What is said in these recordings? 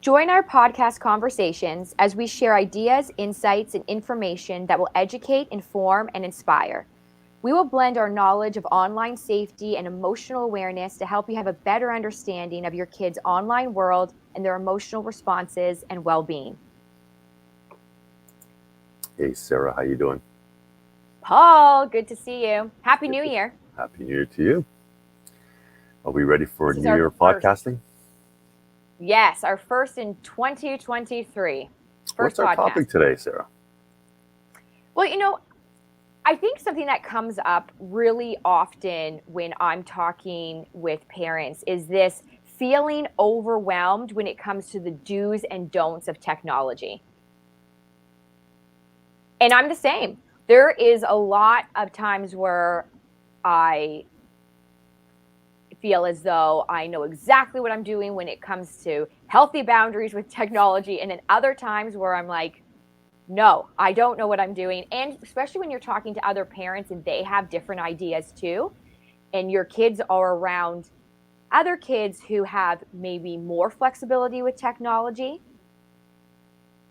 Join our podcast conversations as we share ideas, insights, and information that will educate, inform, and inspire. We will blend our knowledge of online safety and emotional awareness to help you have a better understanding of your kids' online world and their emotional responses and well-being. Hey Sarah, how you doing? Paul, good to see you. Happy New Year. Happy New Year to you. Are we ready for This is New our Year first. podcasting? Yes, our first in 2023. What's First our podcast. topic today, Sarah? Well, I think something that comes up really often when I'm talking with parents is this feeling overwhelmed when it comes to the do's and don'ts of technology. And I'm the same. There is a lot of times where I feel as though I know exactly what I'm doing when it comes to healthy boundaries with technology. And then other times where I'm like, no, I don't know what I'm doing. And especially when you're talking to other parents and they have different ideas too, and your kids are around other kids who have maybe more flexibility with technology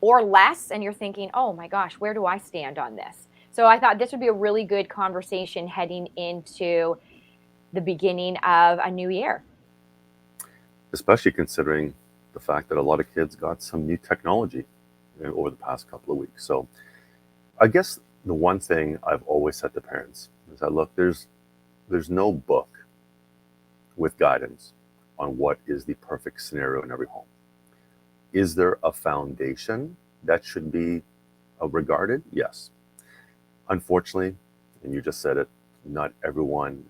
or less, and you're thinking, oh my gosh, where do I stand on this? So I thought this would be a really good conversation heading into the beginning of a new year. Especially considering the fact that a lot of kids got some new technology over the past couple of weeks. So I guess the one thing I've always said to parents is that look, there's no book with guidance on what is the perfect scenario in every home. Is there a foundation that should be regarded? Yes. Unfortunately, and you just said it, not everyone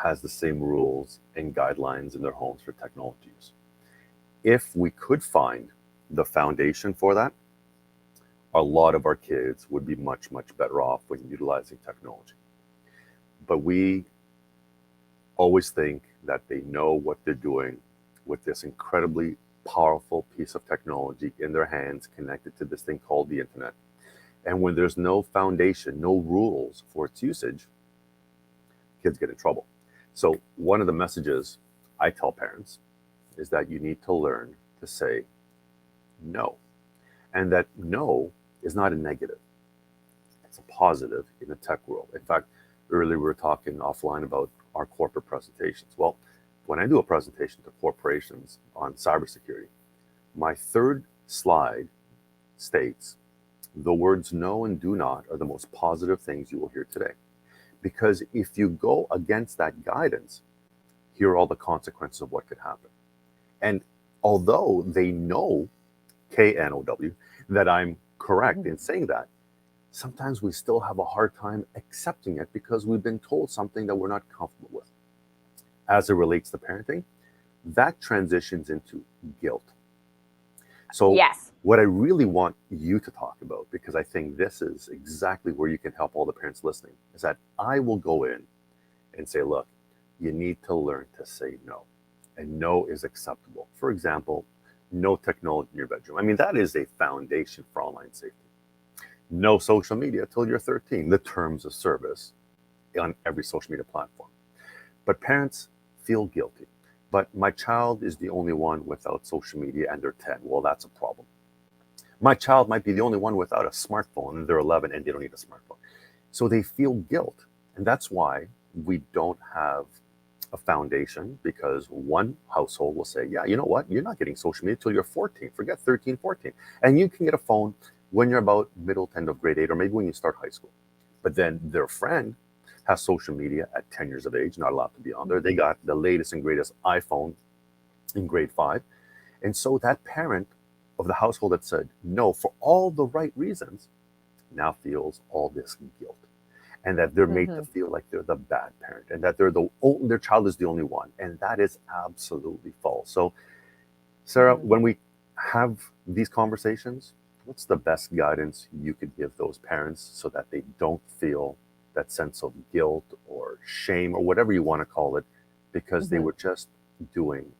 has the same rules and guidelines in their homes for technology use. If we could find the foundation for that, a lot of our kids would be much, much better off when utilizing technology. But we always think that they know what they're doing with this incredibly powerful piece of technology in their hands connected to this thing called the internet. And when there's no foundation, no rules for its usage, kids get in trouble. So, one of the messages I tell parents is that you need to learn to say no. And that no is not a negative, it's a positive in the tech world. In fact, earlier we were talking offline about our corporate presentations. Well, when I do a presentation to corporations on cybersecurity, my third slide states the words no and do not are the most positive things you will hear today. Because if you go against that guidance, here are all the consequences of what could happen. And although they know, KNOW, that I'm correct in saying that, sometimes we still have a hard time accepting it because we've been told something that we're not comfortable with. As it relates to parenting, that transitions into guilt. So, Yes. what I really want you to talk about, because I think this is exactly where you can help all the parents listening, is that I will go in and say, look, you need to learn to say no. And no is acceptable. For example, no technology in your bedroom. I mean, that is a foundation for online safety. No social media till you're 13, the terms of service on every social media platform. But parents feel guilty. But my child is the only one without social media and they're 10. Well, that's a problem. My child might be the only one without a smartphone and they're 11 and they don't need a smartphone. So they feel guilt. And that's why we don't have a foundation, because one household will say, yeah, you know what? You're not getting social media till you're 14. Forget 13, 14. And you can get a phone when you're about middle to end of grade 8 or maybe when you start high school. But then their friend has social media at 10 years of age, not allowed to be on there. They got the latest and greatest iPhone in grade 5. And so that parent of the household that said no for all the right reasons now feels all this guilt. And that they're made to feel like they're the bad parent and that their child is the only one. And that is absolutely false. So, Sarah, when we have these conversations, what's the best guidance you could give those parents so that they don't feel that sense of guilt or shame or whatever you want to call it because they were just doing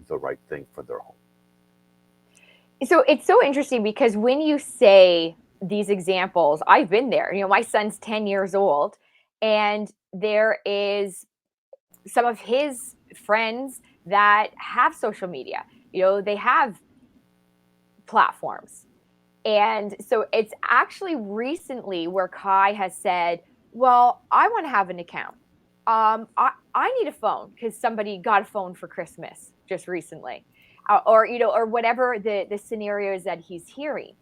the right thing for their home? So it's so interesting because when you say these examples, I've been there. My son's 10 years old, and there is some of his friends that have social media. They have platforms. And so it's actually recently where Kai has said, well, I want to have an account. I need a phone because somebody got a phone for Christmas just recently, or or whatever the scenario is that he's hearing.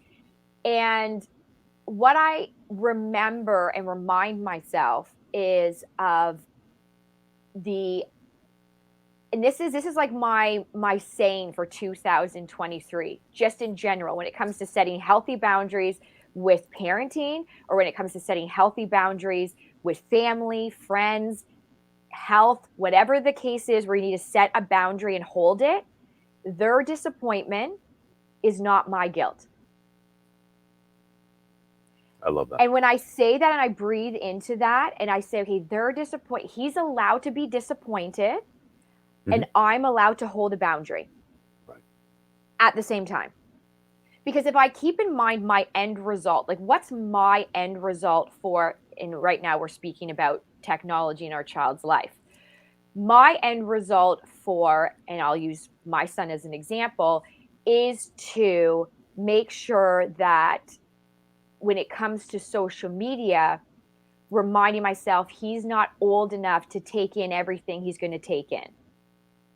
And what I remember and remind myself is of the and this is like my saying for 2023, just in general, when it comes to setting healthy boundaries with parenting, or when it comes to setting healthy boundaries with family, friends, health, whatever the case is, where you need to set a boundary and hold it. Their disappointment is not my guilt. I love that. And when I say that and I breathe into that and I say, okay, they're disappointed, he's allowed to be disappointed, and I'm allowed to hold a boundary Right. at the same time. Because if I keep in mind my end result, like what's my end result for, and right now we're speaking about technology in our child's life. My end result for, and I'll use my son as an example, is to make sure that when it comes to social media, reminding myself he's not old enough to take in everything he's going to take in.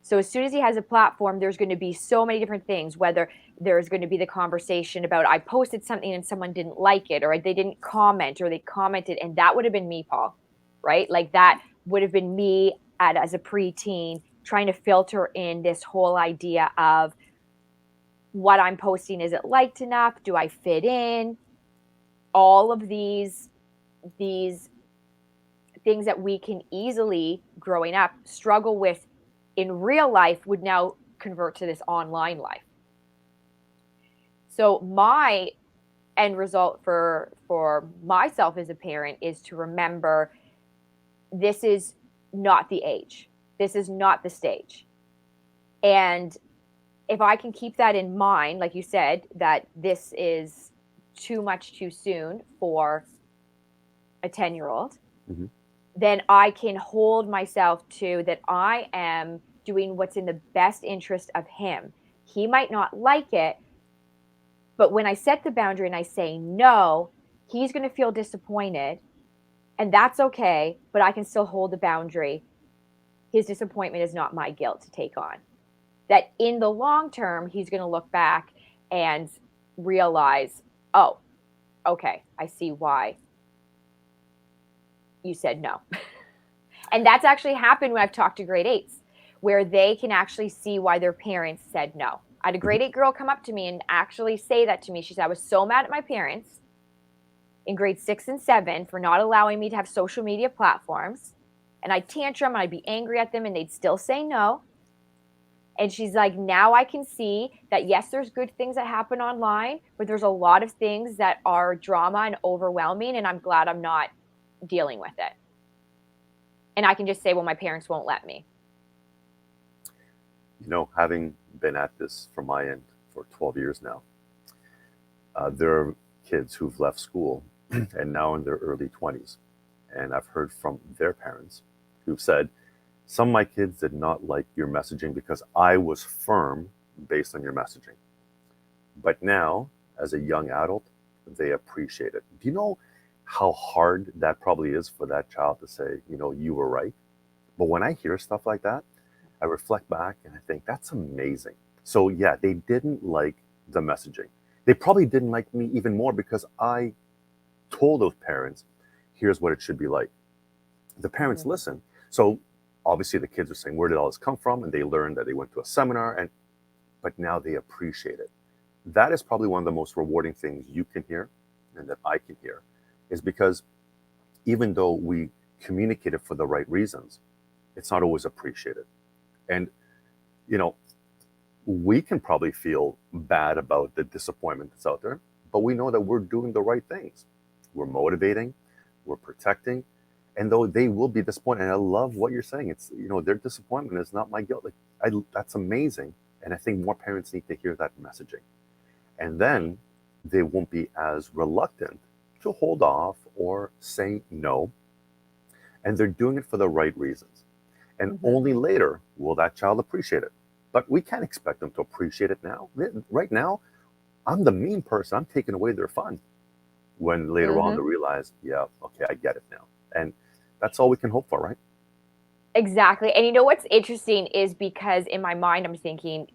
So as soon as he has a platform, there's going to be so many different things, whether there's going to be the conversation about I posted something and someone didn't like it, or they didn't comment, or they commented, and that would have been me, Paul, right? Like that would have been me as a preteen trying to filter in this whole idea of what I'm posting. Is it liked enough? Do I fit in? All of these things that we can easily, growing up, struggle with in real life would now convert to this online life. So my end result for myself as a parent is to remember this is not the age. This is not the stage. And if I can keep that in mind, like you said, that this is too much too soon for a 10-year-old, then I can hold myself to that I am doing what's in the best interest of him. He might not like it, but when I set the boundary and I say no, he's going to feel disappointed, and that's okay, but I can still hold the boundary. His disappointment is not my guilt to take on. That in the long term, he's going to look back and realize, oh, okay, I see why you said no. And that's actually happened when I've talked to grade 8s, where they can actually see why their parents said no. I had a grade 8 girl come up to me and actually say that to me. She said, I was so mad at my parents in grade 6 and 7 for not allowing me to have social media platforms. And I'd tantrum and I'd be angry at them and they'd still say no. And she's like, now I can see that, yes, there's good things that happen online, but there's a lot of things that are drama and overwhelming, and I'm glad I'm not dealing with it. And I can just say, well, my parents won't let me. You know, having been at this from my end for 12 years now, there are kids who've left school and now in their early 20s. And I've heard from their parents who've said, some of my kids did not like your messaging because I was firm based on your messaging. But now, as a young adult, they appreciate it. Do you know how hard that probably is for that child to say, you know, you were right? But when I hear stuff like that, I reflect back and I think that's amazing. So yeah, they didn't like the messaging. They probably didn't like me even more because I told those parents, here's what it should be like. The parents listen. So obviously the kids are saying, where did all this come from? And they learned that they went to a seminar, but now they appreciate it. That is probably one of the most rewarding things you can hear and that I can hear, is because even though we communicate it for the right reasons, it's not always appreciated. And, you know, we can probably feel bad about the disappointment that's out there, but we know that we're doing the right things. We're motivating, we're protecting, and though they will be disappointed, and I love what you're saying, it's, you know, their disappointment is not my guilt. Like, that's amazing, and I think more parents need to hear that messaging. And then they won't be as reluctant to hold off or say no, and they're doing it for the right reasons. And only later will that child appreciate it. But we can't expect them to appreciate it now. Right now, I'm the mean person. I'm taking away their fun. When later on Hmm. they realize, yeah, okay, I get it now. And that's all we can hope for, right? Exactly. And you know what's interesting is because in my mind, I'm thinking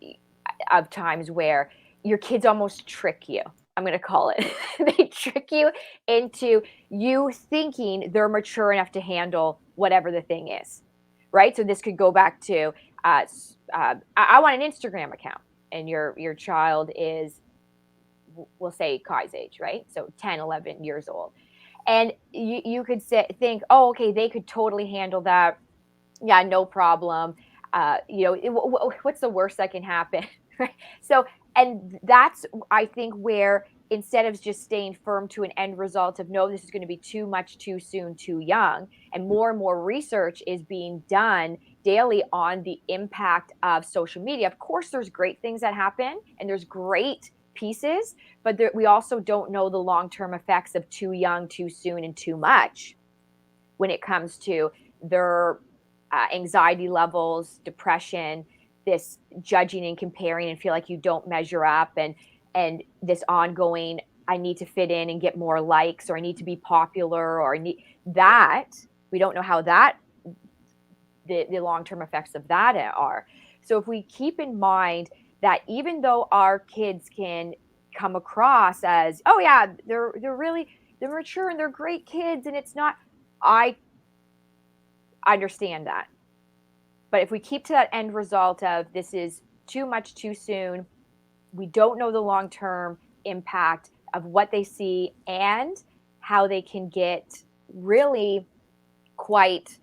of times where your kids almost trick you. I'm going to call it. They trick you into you thinking they're mature enough to handle whatever the thing is. Right. So this could go back to I want an Instagram account, and your child is, we'll say Kai's age, right? So 10, 11 years old. And you could think, oh, okay, they could totally handle that. Yeah, no problem. What's the worst that can happen? Right. So, and that's, I think, where instead of just staying firm to an end result of no, this is going to be too much, too soon, too young, and more research is being done daily on the impact of social media. Of course, there's great things that happen and there's great pieces, but we also don't know the long term effects of too young, too soon, and too much when it comes to their anxiety levels, depression, this judging and comparing and feel like you don't measure up, and this ongoing I need to fit in and get more likes, or I need to be popular, or I need that. We don't know how that the long-term effects of that are. So if we keep in mind that even though our kids can come across as, oh yeah, they're mature and they're great kids, and it's not, I understand that. But if we keep to that end result of this is too much too soon, we don't know the long term impact of what they see and how they can get really quite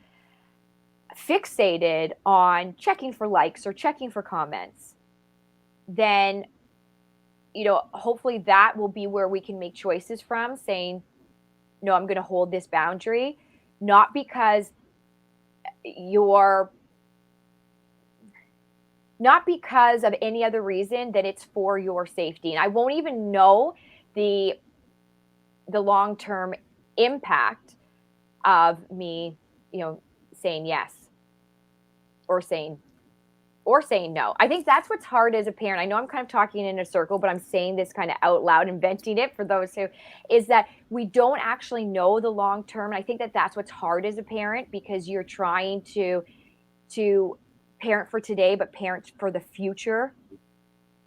fixated on checking for likes or checking for comments, then hopefully that will be where we can make choices from, saying, no, I'm going to hold this boundary, not because you're not because of any other reason, that it's for your safety. And I won't even know the long-term impact of me, saying yes, or saying no. I think that's what's hard as a parent. I know I'm kind of talking in a circle, but I'm saying this kind of out loud and venting it for those who, is that we don't actually know the long term. And I think that that's what's hard as a parent, because you're trying to parent for today, but parent for the future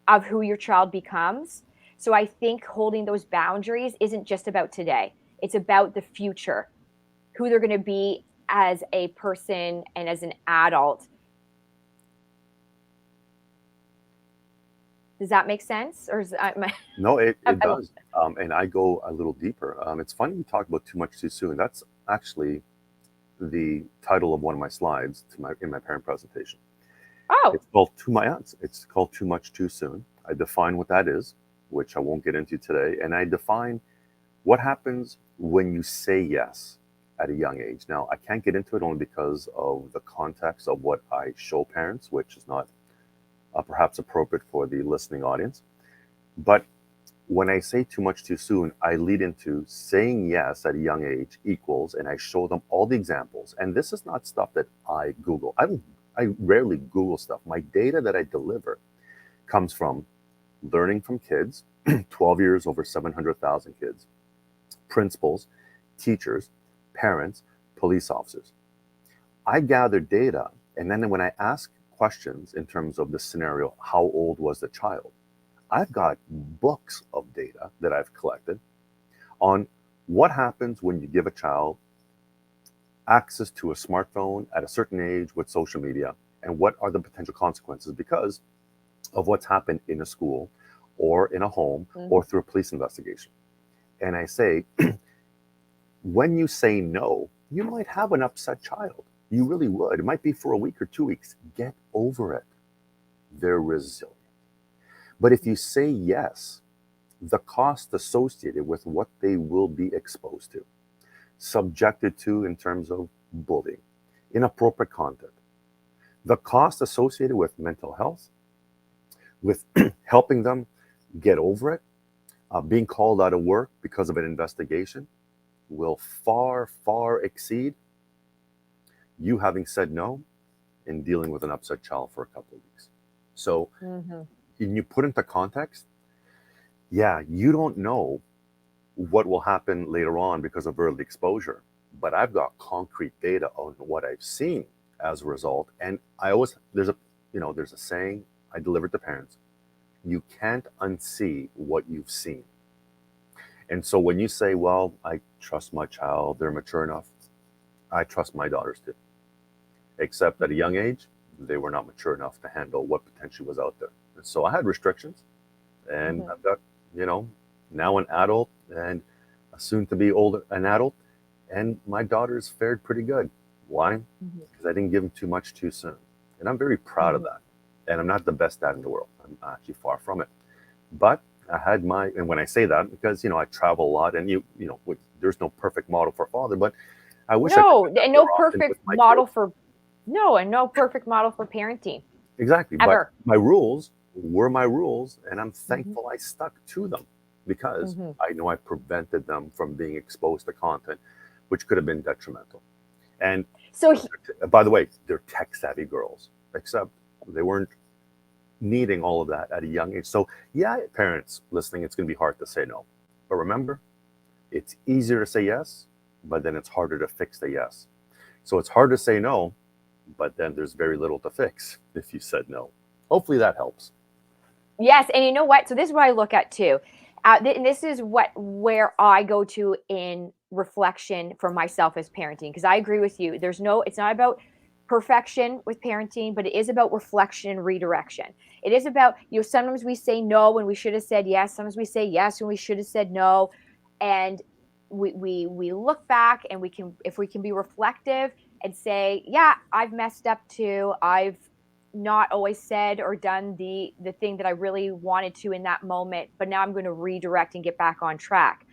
of who your child becomes. So I think holding those boundaries isn't just about today. It's about the future, who they're going to be as a person and as an adult. Does that make sense? Or is No, it I, does. And I go a little deeper. It's funny you talk about too much too soon. That's actually the title of one of my slides in my parent presentation. oh, It's called It's called Too Much Too Soon. I define what that is, which I won't get into today, and I define what happens when you say yes at a young age. Now, I can't get into it only because of the context of what I show parents, which is not perhaps appropriate for the listening audience. But when I say too much too soon, I lead into saying yes at a young age equals, and I show them all the examples. And this is not stuff that I Google. I rarely Google stuff. My data that I deliver comes from learning from kids, 12 years, over 700,000 kids, principals, teachers, parents, police officers. I gather data, and then when I ask questions in terms of the scenario, how old was the child? I've got books of data that I've collected on what happens when you give a child access to a smartphone at a certain age with social media, and what are the potential consequences because of what's happened in a school or in a home mhm. or through a police investigation. And I say, when you say no, you might have an upset child. You really would. It might be for a week or 2 weeks. Get over it. They're resilient. But if you say yes, the cost associated with what they will be exposed to, subjected to in terms of bullying, inappropriate content, the cost associated with mental health, with helping them get over it, being called out of work because of an investigation, will far, far exceed you having said no and dealing with an upset child for a couple of weeks. So, Mhm. when you put into context, Yeah, you don't know what will happen later on because of early exposure, but I've got concrete data on what I've seen as a result. And I always, there's a saying I deliver to parents: you can't unsee what you've seen. And so when you say, well, I trust my child, they're mature enough, I trust my daughters too. Except at a young age, they were not mature enough to handle what potentially was out there. And so I had restrictions, and Mm-hmm. I've got, you know, now an adult and a soon to be older an adult, and my daughters fared pretty good. Why? Mm-hmm. Because I didn't give them too much too soon. And I'm very proud of Mm-hmm. that. And I'm not the best dad in the world. I'm actually far from it. But I had and when I say that, because, I travel a lot, and there's no perfect model for a father, but I wish I could No, do that and more often with my kids. no perfect model for parenting Exactly. But ever. my rules were my rules, and I'm Mm-hmm. thankful I stuck to them because Mm-hmm. I know I prevented them from being exposed to content which could have been detrimental. And So by the way, they're tech savvy girls, except they weren't needing all of that at a young age. So, yeah, parents listening, it's going to be hard to say no. But remember, it's easier to say yes, but then it's harder to fix the yes. So it's hard to say no, but then there's very little to fix if you said no. Hopefully that helps. yes, and you know what? So this is what I look at too. And this is where I go to in reflection for myself as parenting, because I agree with you. It's not about perfection with parenting, but it is about reflection and redirection. It is about, sometimes we say no when we should have said yes. Sometimes we say yes when we should have said no. And we look back, and if we can be reflective and say, yeah, I've messed up too. I've not always said or done the thing that I really wanted to in that moment, but now I'm going to redirect and get back on track.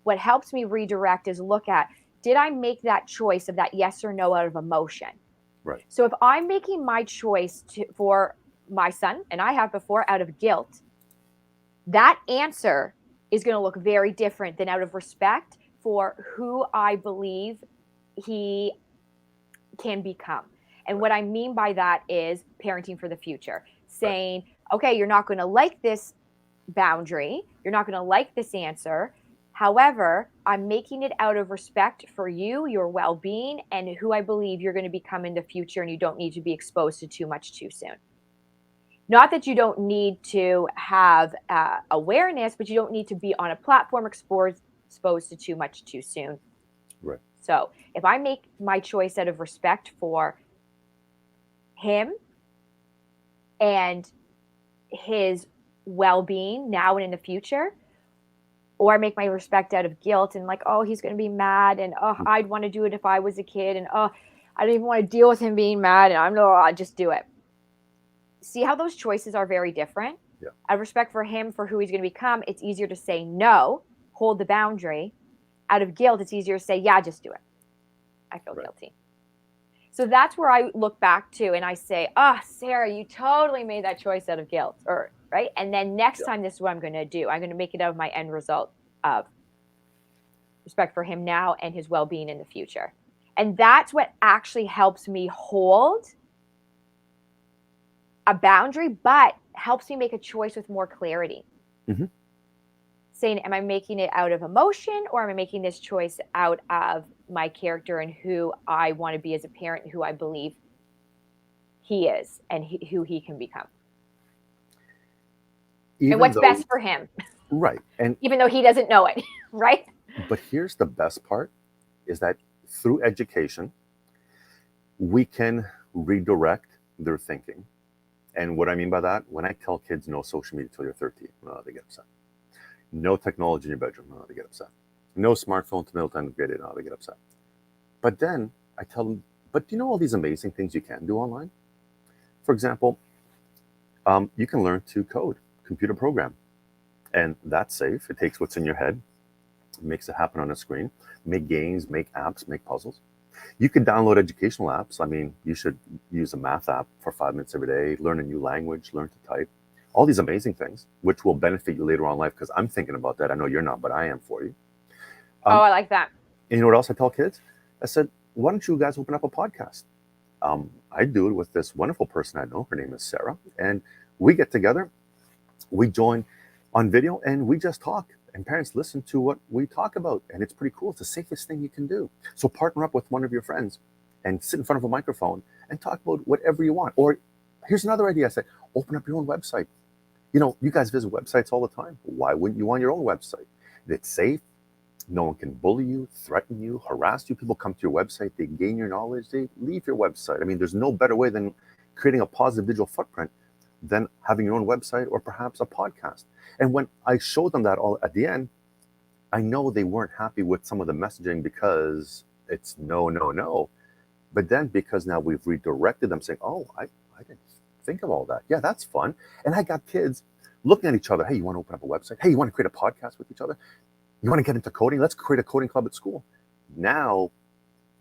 What helps me redirect is look at, did I make that choice of that yes or no out of emotion? Right. So if I'm making my choice for my son, and I have before, out of guilt, that answer is going to look very different than out of respect for who I believe he can become. And Right. what I mean by that is parenting for the future, Right. saying, okay, you're not going to like this boundary, you're not going to like this answer. However, I'm making it out of respect for you, your well being, and who I believe you're going to become in the future, and you don't need to be exposed to too much too soon. Not that you don't need to have awareness, but you don't need to be on a platform exposed to too much too soon. Right. So if I make my choice out of respect for him and his well-being now and in the future, or I make my respect out of guilt and like, oh, he's going to be mad, and oh, I'd want to do it if I was a kid, and oh, I don't even want to deal with him being mad, and I'll just do it. See how those choices are very different? Yeah. Out of respect for him, for who he's going to become, it's easier to say no, hold the boundary. Out of guilt, it's easier to say, yeah, just do it. I feel Right. guilty. So that's where I look back to and I say, oh, Sarah, you totally made that choice out of guilt, or right. And then next Yeah. time, this is what I'm going to do. I'm going to make it out of my end result of respect for him now and his well-being in the future. And that's what actually helps me hold a boundary, but helps me make a choice with more clarity. Mm-hmm. Saying, am I making it out of emotion, or am I making this choice out of my character and who I want to be as a parent, who I believe he is, and who he can become, and Even what's though, best for him, right. And, even though he doesn't know it, right? but here's the best part is that through education, we can redirect their thinking. And what I mean by that, when I tell kids no social media till you're 13, they get upset. No technology in your bedroom, they get upset. No smartphone till middle time grade, they get upset. But then I tell them, but do you know all these amazing things you can do online? For example, you can learn to code, computer program, and that's safe. It takes what's in your head, makes it happen on a screen, make games, make apps, make puzzles. You could download educational apps. I mean, you should use a math app for 5 minutes every day, learn a new language, learn to type, all these amazing things, which will benefit you later on in life, because I'm thinking about that. I know you're not, but I am for you. Oh, Um, I like that. and you know what else I tell kids? I said, why don't you guys open up a podcast? I do it with this wonderful person I know. Her name is Sarah. And we get together, we join on video, and we just talk. And parents listen to what we talk about, and it's pretty cool. It's the safest thing you can do. So partner up with one of your friends and sit in front of a microphone and talk about whatever you want. Or here's another idea I said, open up your own website. You guys visit websites all the time. Why wouldn't you want your own website? It's safe. No one can bully you, threaten you, harass you. People come to your website, they gain your knowledge, they leave your website. I mean, there's no better way than creating a positive digital footprint than having your own website or perhaps a podcast. And when I showed them that all at the end, I know they weren't happy with some of the messaging because it's no, no, no. But then because now we've redirected them saying, oh, I didn't think of all that. Yeah, that's fun. And I got kids looking at each other. Hey, you want to open up a website? Hey, you want to create a podcast with each other? You want to get into coding? Let's create a coding club at school. Now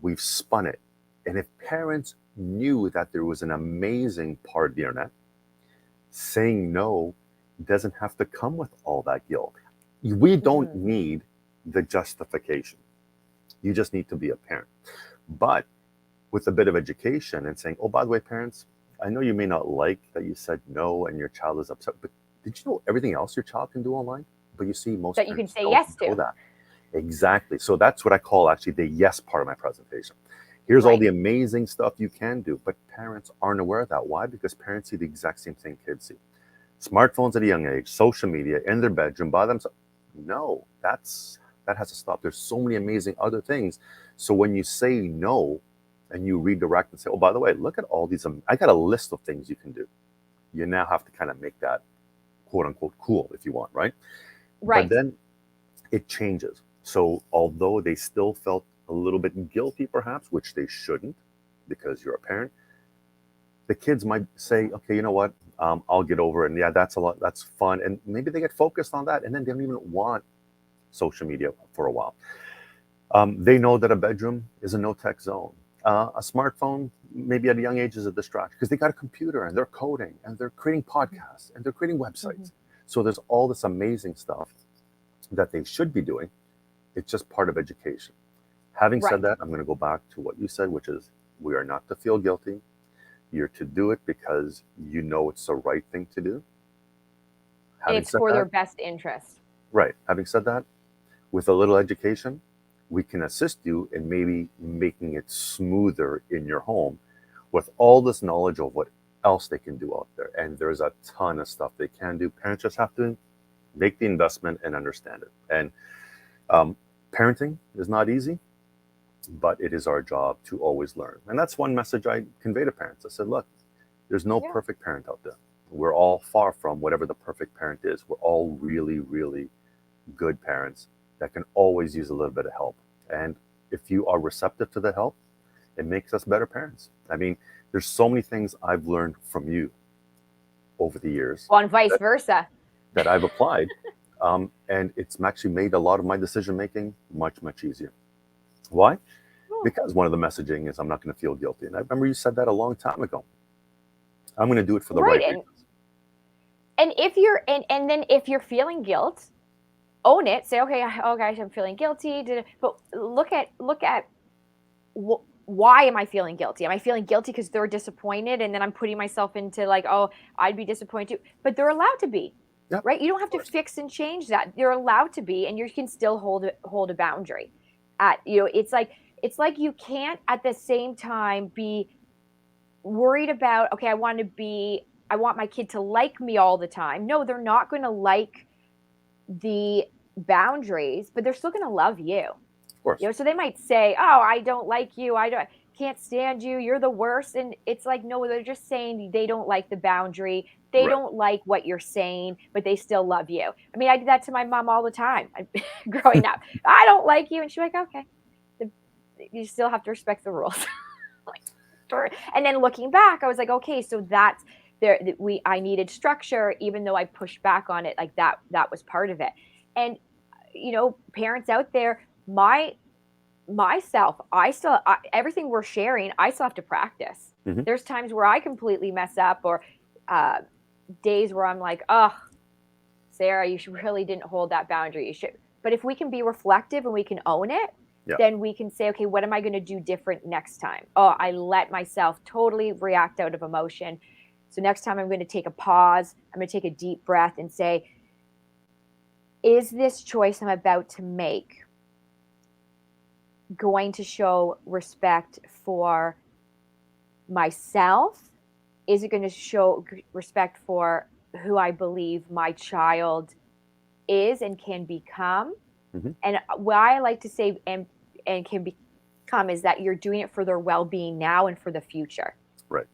we've spun it. And if parents knew that there was an amazing part of the internet, saying no doesn't have to come with all that guilt. We don't need the justification. You just need to be a parent. But with a bit of education and saying, oh, by the way, parents, I know you may not like that you said no and your child is upset, but did you know everything else your child can do online? But you see, most that you can parents say don't yes know to. that. Exactly. So that's what I call actually the yes part of my presentation. Here's all the amazing stuff you can do, but parents aren't aware of that. Why? Because parents see the exact same thing kids see. Smartphones at a young age, social media, in their bedroom by themselves. No, that has to stop. There's so many amazing other things. So when you say no and you redirect and say, oh, by the way, look at all these, I got a list of things you can do. You now have to kind of make that quote unquote cool if you want, right? Right. But then it changes. So although they still felt a little bit guilty perhaps, which they shouldn't because you're a parent, the kids might say, okay, you know what? I'll get over it. And yeah, that's a lot. That's fun. And maybe they get focused on that. And then they don't even want social media for a while. They know that a bedroom is a no-tech zone. A smartphone, maybe at a young age, is a distraction because they got a computer and they're coding and they're creating podcasts and they're creating websites. So there's all this amazing stuff that they should be doing. It's just part of education. Having said that, I'm going to go back to what you said, which is we are not to feel guilty. You're to do it because you know it's the right thing to do. It's for their best interest. Right. Having said that, with a little education, we can assist you in maybe making it smoother in your home with all this knowledge of what else they can do out there. And there's a ton of stuff they can do. Parents just have to make the investment and understand it. And parenting is not easy, but it is our job to always learn. And that's one message I convey to parents. I said, look, there's no perfect parent out there. We're all far from whatever the perfect parent is. We're all really, really good parents that can always use a little bit of help. And if you are receptive to the help, it makes us better parents. I mean, there's so many things I've learned from you over the years. Well, and vice versa. That I've applied. And it's actually made a lot of my decision making much, much easier. Why? Because one of the messaging is I'm not going to feel guilty. And I remember you said that a long time ago. I'm going to do it for the right reasons. And if you're and then if you're feeling guilt, own it. Say, okay, oh gosh, I'm feeling guilty. But look at why am I feeling guilty? Am I feeling guilty because they're disappointed, and then I'm putting myself into like, oh, I'd be disappointed too. But they're allowed to be, right? You don't have to fix and change that. You're allowed to be, and you can still hold a boundary. It's like you can't at the same time be worried about, okay, I want my kid to like me all the time. No, they're not going to like the boundaries, but they're still going to love you. Of course. So they might say, oh, I don't like you. Can't stand you. You're the worst. And it's like, no, they're just saying they don't like the boundary. They don't like what you're saying, but they still love you. I mean, I did that to my mom all the time growing up. I don't like you. And she's like, okay, you still have to respect the rules. And then looking back, I was like, okay, so that's there. I needed structure, even though I pushed back on it. Like that was part of it. And parents out there, myself, everything we're sharing, I still have to practice. There's times where I completely mess up, or days where I'm like, oh, Sarah, you really didn't hold that boundary. You should. But if we can be reflective and we can own it, then we can say, okay, what am I going to do different next time? Oh, I let myself totally react out of emotion. So next time I'm going to take a pause. I'm going to take a deep breath and say, is this choice I'm about to make going to show respect for myself? Is it going to show respect for who I believe my child is and can become? Hmm. And what I like to say and can become is that you're doing it for their well-being now and for the future, Right.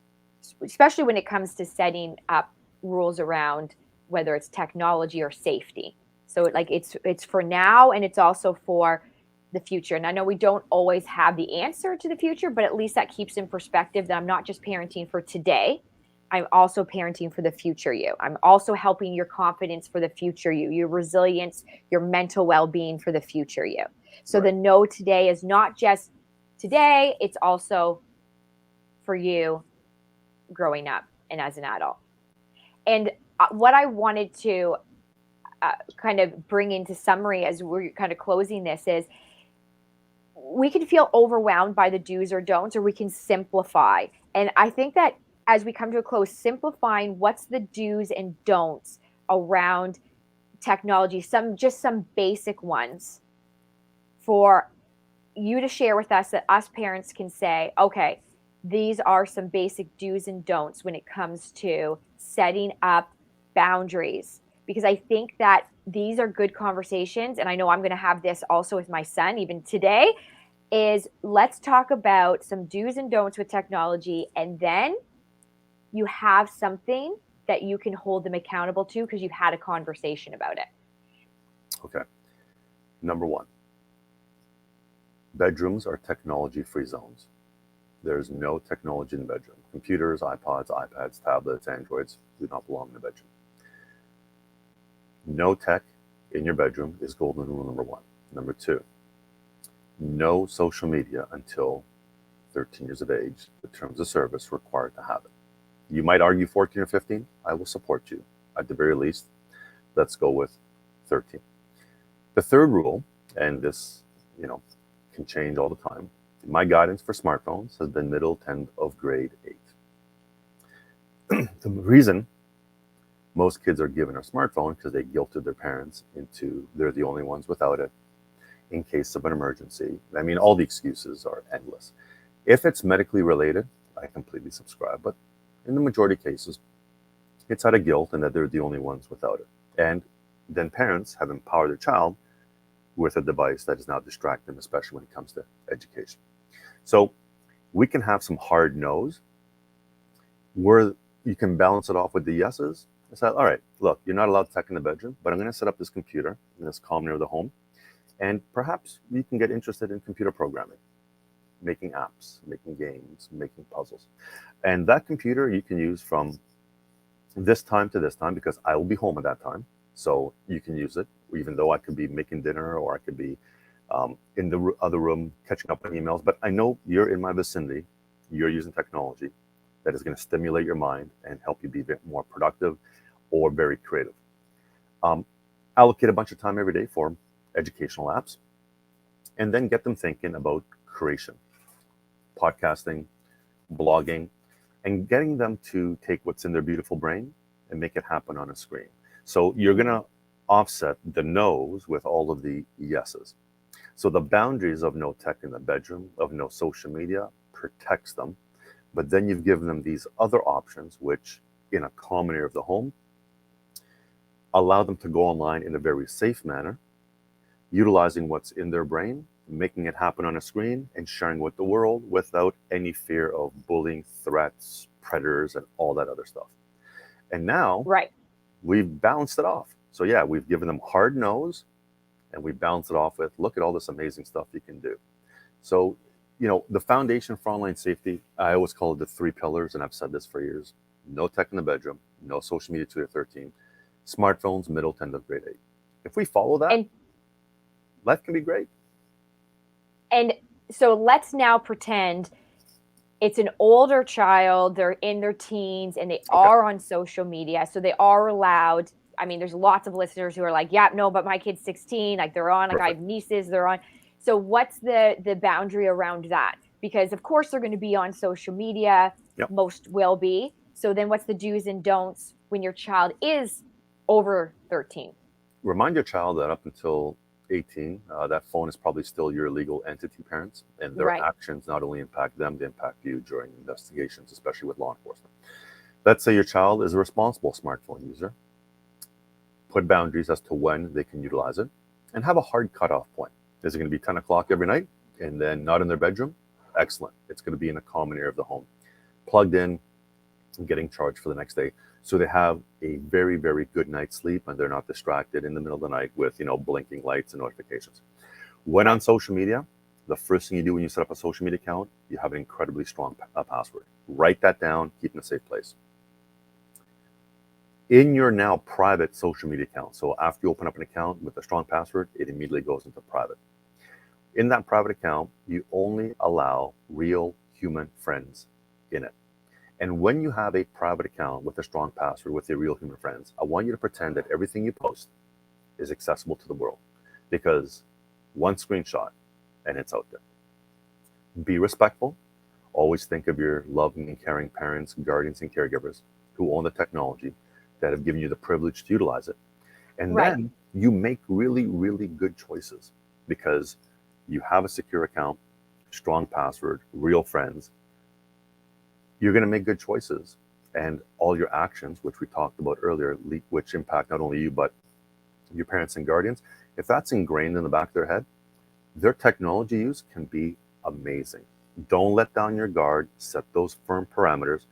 especially when it comes to setting up rules around whether it's technology or safety. So like it's for now, and it's also for the future. And I know we don't always have the answer to the future, but at least that keeps in perspective that I'm not just parenting for today. I'm also parenting for the future you. I'm also helping your confidence for the future you, your resilience, your mental well-being for the future you. So Right. the no today is not just today, it's also for you growing up and as an adult. And what I wanted to kind of bring into summary as we're kind of closing this is we can feel overwhelmed by the do's or don'ts, or we can simplify. And I think that as we come to a close, simplifying what's the do's and don'ts around technology, some basic ones for you to share with us that us parents can say, okay, these are some basic do's and don'ts when it comes to setting up boundaries. Because I think that these are good conversations. And I know I'm going to have this also with my son, even today, is let's talk about some do's and don'ts with technology. And then you have something that you can hold them accountable to because you've had a conversation about it. Okay. Number one, bedrooms are technology-free zones. There's no technology in the bedroom. Computers, iPods, iPads, tablets, Androids do not belong in the bedroom. No tech in your bedroom is golden rule number one. Number two, no social media until 13 years of age. The terms of service required to have it. You might argue 14 or 15. I will support you. At the very least, let's go with 13. The third rule, and this, can change all the time. My guidance for smartphones has been middle to end of grade 8. The reason most kids are given a smartphone because they guilted their parents into they're the only ones without it in case of an emergency. I mean, all the excuses are endless. If it's medically related, I completely subscribe, but in the majority of cases, it's out of guilt and that they're the only ones without it. And then parents have empowered their child with a device that does not distract them, especially when it comes to education. So we can have some hard no's where you can balance it off with the yeses. It's like, all right, look, you're not allowed tech in the bedroom, but I'm going to set up this computer in this calm near the home. And perhaps you can get interested in computer programming, making apps, making games, making puzzles. And that computer you can use from this time to this time because I will be home at that time. So you can use it, even though I could be making dinner or I could be in the other room catching up on emails. But I know you're in my vicinity. You're using technology that is going to stimulate your mind and help you be a bit more productive or very creative. Allocate a bunch of time every day for educational apps and then get them thinking about creation, podcasting, blogging, and getting them to take what's in their beautiful brain and make it happen on a screen. So you're going to offset the no's with all of the yeses. So the boundaries of no tech in the bedroom, of no social media, protects them. But then you've given them these other options, which in a common area of the home, allow them to go online in a very safe manner, utilizing what's in their brain, making it happen on a screen, and sharing with the world without any fear of bullying, threats, predators, and all that other stuff. And now Right. we've balanced it off. So yeah, we've given them hard no's and we balance it off with, look at all this amazing stuff you can do. So, the foundation for online safety, I always call it the 3 pillars, and I've said this for years. No tech in the bedroom, no social media 2 to 13, smartphones middle to end of grade 8. If we follow that, And life can be great. and so let's now pretend it's an older child, they're in their teens and they Okay. are on social media. So they are allowed. I mean, there's lots of listeners who are like, yeah, no, but my kid's 16, like they're on, like I have nieces, they're on. So what's the boundary around that? Because of course they're going to be on social media, Yep. most will be. So then what's the do's and don'ts when your child is over 13? remind your child that up until 18, that phone is probably still your legal entity, parents, and their Right. actions not only impact them, they impact you during investigations, especially with law enforcement. Let's say your child is a responsible smartphone user. Put boundaries as to when they can utilize it, and have a hard cutoff point. Is it going to be 10 o'clock every night and then not in their bedroom? Excellent. It's going to be in a common area of the home, plugged in, and getting charged for the next day. So they have a very, very good night's sleep and they're not distracted in the middle of the night with, blinking lights and notifications. When on Right. social media, the first thing you do when you set up a social media account, you have an incredibly strong password. Write that down, keep it in a safe place. In your now private social media account, so after you open up an account with a strong password, it immediately goes into private. In that private account, you only allow real human friends in it. And when you have a private account with a strong password with your real human friends, I want you to pretend that everything you post is accessible to the world, because one screenshot and it's out there. Be respectful. Always think of your loving and caring parents, guardians, and caregivers who own the technology, that have given you the privilege to utilize it. And Right. then you make really, really good choices because you have a secure account, strong password, real friends. You're going to make good choices. And all your actions, which we talked about earlier, which impact not only you, but your parents and guardians, if that's ingrained in the back of their head, their technology use can be amazing. Don't let down your guard, set those firm parameters,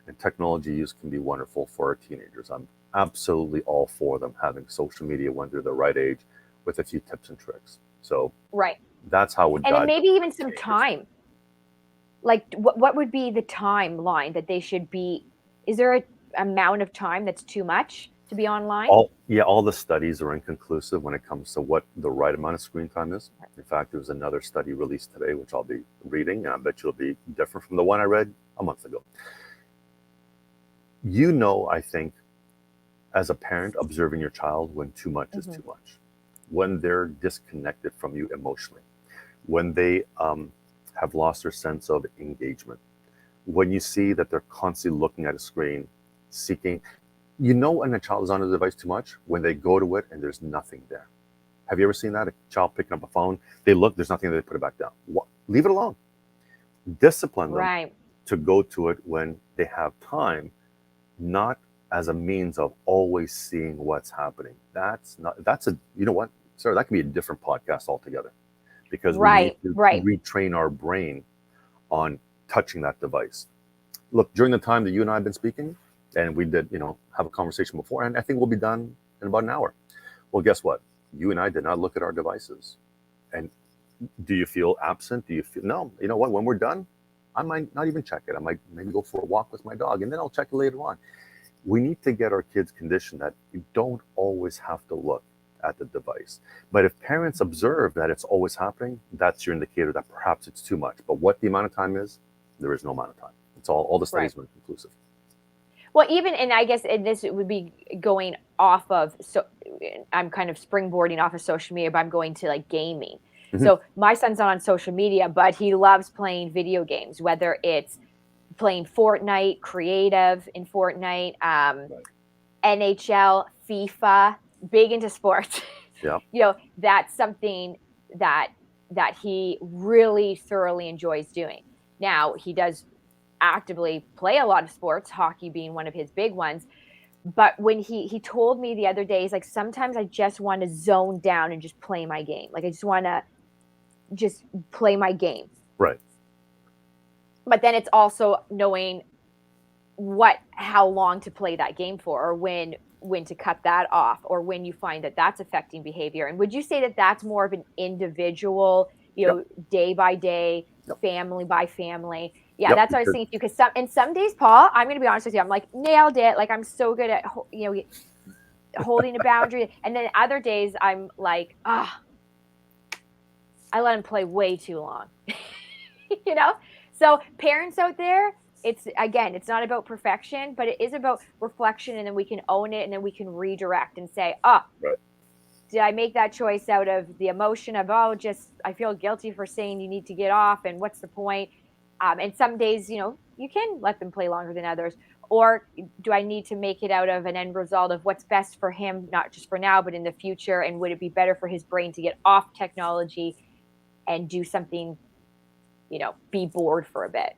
and technology use can be wonderful for our teenagers. I'm absolutely all for them having social media when they're the right age with a few tips and tricks. So Right. that's how I would And then guide maybe even some teenagers. time. Like, what would be the timeline that they should be? Is there a amount of time that's too much to be online? All the studies are inconclusive when it comes to what the right amount of screen time is. In fact, there was another study released today, which I'll be reading, and I bet you'll be different from the one I read a month ago. I think, as a parent, observing your child when too much is Mhm. too much, when they're disconnected from you emotionally, when they have lost their sense of engagement, when you see that they're constantly looking at a screen, seeking, when a child is on a device too much, when they go to it and there's nothing there. Have you ever seen that? A child picking up a phone, they look, there's nothing there, they put it back down. Leave it alone. Discipline them Right. to go to it when they have time, not as a means of always seeing what's happening. That's a, you know what, Sarah, that could be a different podcast altogether, because we need Right. to Right. retrain our brain on touching that device. Look, during the time that you and I have been speaking, and we did, have a conversation before, and I think we'll be done in about an hour. Well, guess what? You and I did not look at our devices. And do you feel absent? Do you feel, no, you know what? When we're done, I might not even check it. I might maybe go for a walk with my dog, and then I'll check it later on. We need to get our kids conditioned that you don't always have to look at the device. But if parents observe that it's always happening, that's your indicator that perhaps it's too much. But what the amount of time is, there is no amount of time. It's all the Right. studies are inconclusive. Well, even, and I guess, and this would be going off of, so I'm kind of springboarding off of social media, but I'm going to like gaming. Mhm. So my son's not on social media, but he loves playing video games, whether it's playing Fortnite, creative in Fortnite, Right. NHL, FIFA, big into sports. Yeah. That's something that he really thoroughly enjoys doing. Now, he does actively play a lot of sports, hockey being one of his big ones. But when he told me the other day, he's like, sometimes I just want to zone down and just play my game. Like, I just want to just play my game. Right. But then it's also knowing how long to play that game for, or when to cut that off, or when you find that that's affecting behavior. And would you say that that's more of an individual, Yep. day by day, Yep. family by family? Yeah, Yep. that's what I was Because thinking too. Because some days, Paul, I'm going to be honest with you, I'm like, nailed it. Like, I'm so good at holding a boundary. And then other days, I'm like, I let him play way too long. you know so parents out there, it's not about perfection, but it is about reflection, and then we can own it, and then we can redirect and say, right. did I make that choice out of the emotion of, just I feel guilty for saying you need to get off, and what's the point? And some days, you can let them play longer than others, or do I need to make it out of an end result of what's best for him, not just for now, but in the future? And would it be better for his brain to get off technology and do something, be bored for a bit?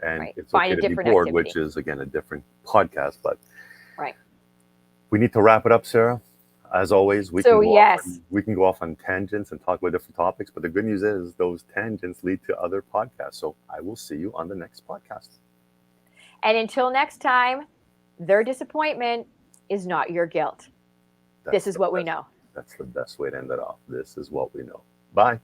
And Right. it's Find okay a to be different bored, activity. which is, again, a different podcast. But Right. we need to wrap it up, Sarah. As always, we So, can yes. go off on tangents and talk about different topics. But the good news is those tangents lead to other podcasts. So I will see you on the next podcast. And until next time, their disappointment is not your guilt. This is what we know. That's the best way to end it off. This is what we know. Bye.